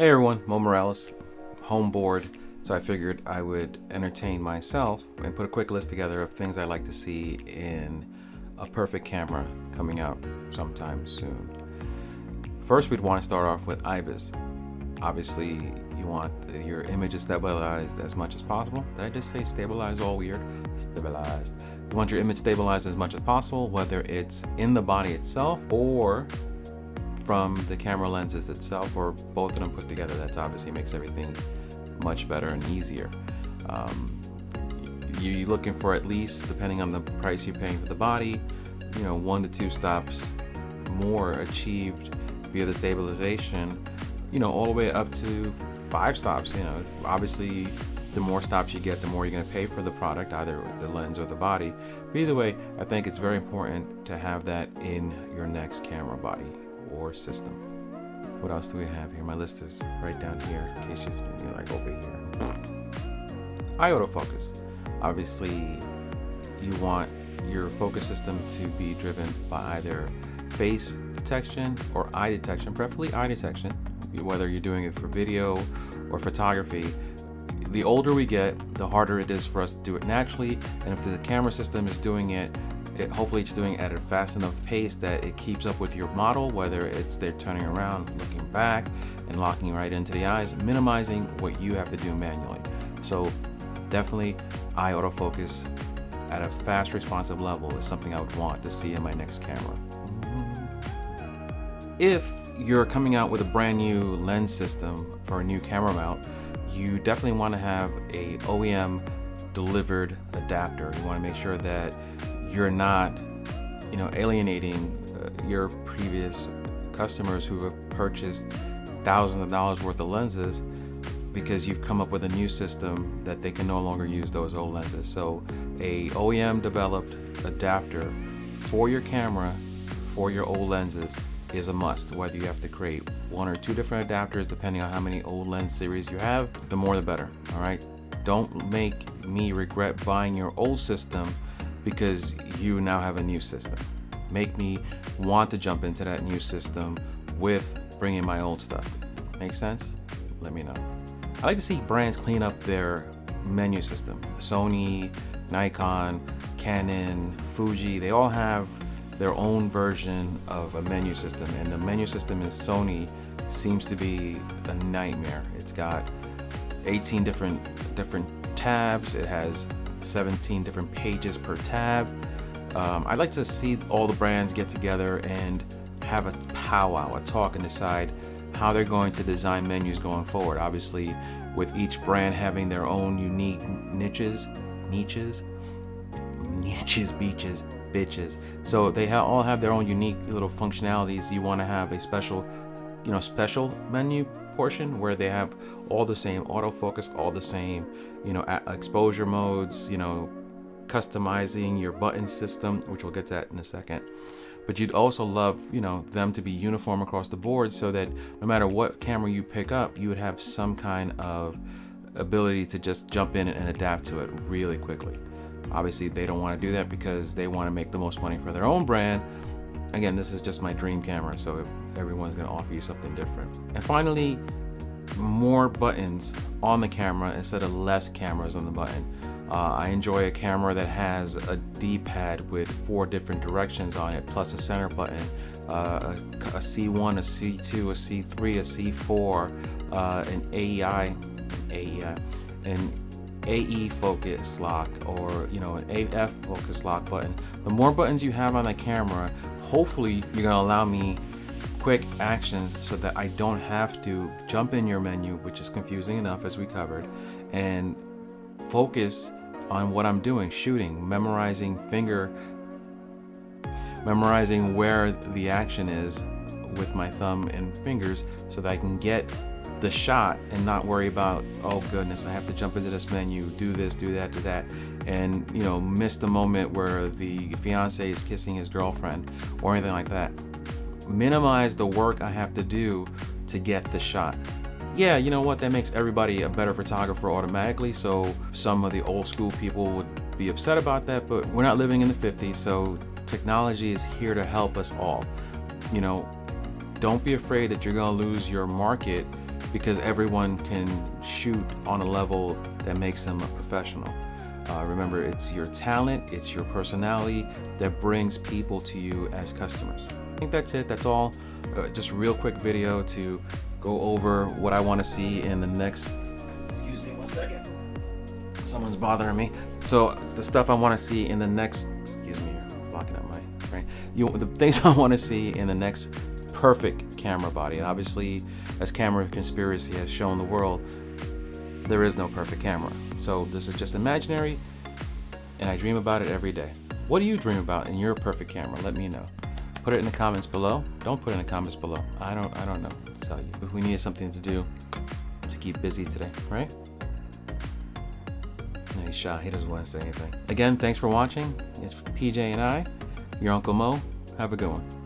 Hey everyone, Mo Morales, home bored, so I figured I would entertain myself and put a quick list together of things I like to see in a perfect camera coming out sometime soon. First, we'd want to start off with IBIS. Obviously, you want your images stabilized as much as possible. Did I just say stabilized? All weird. Stabilized. You want your image stabilized as much as possible, whether it's in the body itself or from the camera lenses itself, or both of them put together. That obviously makes everything much better and easier. You're looking for at least, depending on the price you're paying for the body, 1 to 2 stops more achieved via the stabilization, all the way up to 5 stops. Obviously the more stops you get, the more you're going to pay for the product, either the lens or the body. But either way, I think it's very important to have that in your next camera body or system. What else do we have here? My list is right down here in case you're like over here. Eye autofocus. Obviously, you want your focus system to be driven by either face detection or eye detection, preferably eye detection, whether you're doing it for video or photography. The older we get, the harder it is for us to do it naturally, and if the camera system is doing it, hopefully it's doing it at a fast enough pace that it keeps up with your model, whether it's they're turning around, looking back, and locking right into the eyes, minimizing what you have to do manually. So definitely eye autofocus at a fast responsive level is something I would want to see in my next camera. If you're coming out with a brand new lens system for a new camera mount, you definitely want to have a OEM delivered adapter. You want to make sure that you're not, alienating your previous customers who have purchased thousands of dollars worth of lenses because you've come up with a new system that they can no longer use those old lenses. So a OEM developed adapter for your camera for your old lenses is a must. Whether you have to create 1 or 2 different adapters depending on how many old lens series you have, the more the better. All right, don't make me regret buying your old system because you now have a new system. Make me want to jump into that new system with bringing my old stuff. Make sense? Let me know. I like to see brands clean up their menu system. Sony, Nikon, Canon, Fuji, they all have their own version of a menu system, and the menu system in Sony seems to be a nightmare. It's got 18 different tabs. It has 17 different pages per tab. I'd like to see all the brands get together and have a powwow, a talk, and decide how they're going to design menus going forward. Obviously, with each brand having their own unique niches, beaches, bitches. So they all have their own unique little functionalities. You want to have a special menu portion where they have all the same autofocus, all the same, exposure modes, customizing your button system, which we'll get to that in a second. But you'd also love, them to be uniform across the board so that no matter what camera you pick up, you would have some kind of ability to just jump in and adapt to it really quickly. Obviously, they don't want to do that because they want to make the most money for their own brand. Again, this is just my dream camera, so everyone's going to offer you something different. And finally, more buttons on the camera instead of less cameras on the button. I enjoy a camera that has a D-pad with 4 different directions on it, plus a center button, a C1, a C2, a C3, a C4, an an AE focus lock, or an AF focus lock button. The more buttons you have on the camera, hopefully you're going to allow me quick actions so that I don't have to jump in your menu, which is confusing enough as we covered, and focus on what I'm doing, shooting, memorizing where the action is with my thumb and fingers so that I can get the shot and not worry about, oh goodness, I have to jump into this menu, do this, do that, and miss the moment where the fiance is kissing his girlfriend or anything like that. Minimize the work I have to do to get the shot. Yeah, you know what, that makes everybody a better photographer automatically, so some of the old school people would be upset about that, but we're not living in the 50s, so technology is here to help us all. Don't be afraid that you're gonna lose your market because everyone can shoot on a level that makes them a professional. Remember, it's your talent, it's your personality that brings people to you as customers. I think that's it. That's all. Just a real quick video to go over what I want to see in the next. Excuse me 1 second. Someone's bothering me. So the stuff I want to see in the next. Excuse me, you're blocking up my brain. The things I want to see in the next perfect camera body. And obviously, as Camera Conspiracy has shown the world, there is no perfect camera. So this is just imaginary, and I dream about it every day. What do you dream about in your perfect camera? Let me know. Put it in the comments below. Don't put it in the comments below. I don't know what to tell you. If we needed something to do to keep busy today, right? No, he's shy. He doesn't want to say anything. Again, thanks for watching. It's PJ and I, your Uncle Mo. Have a good one.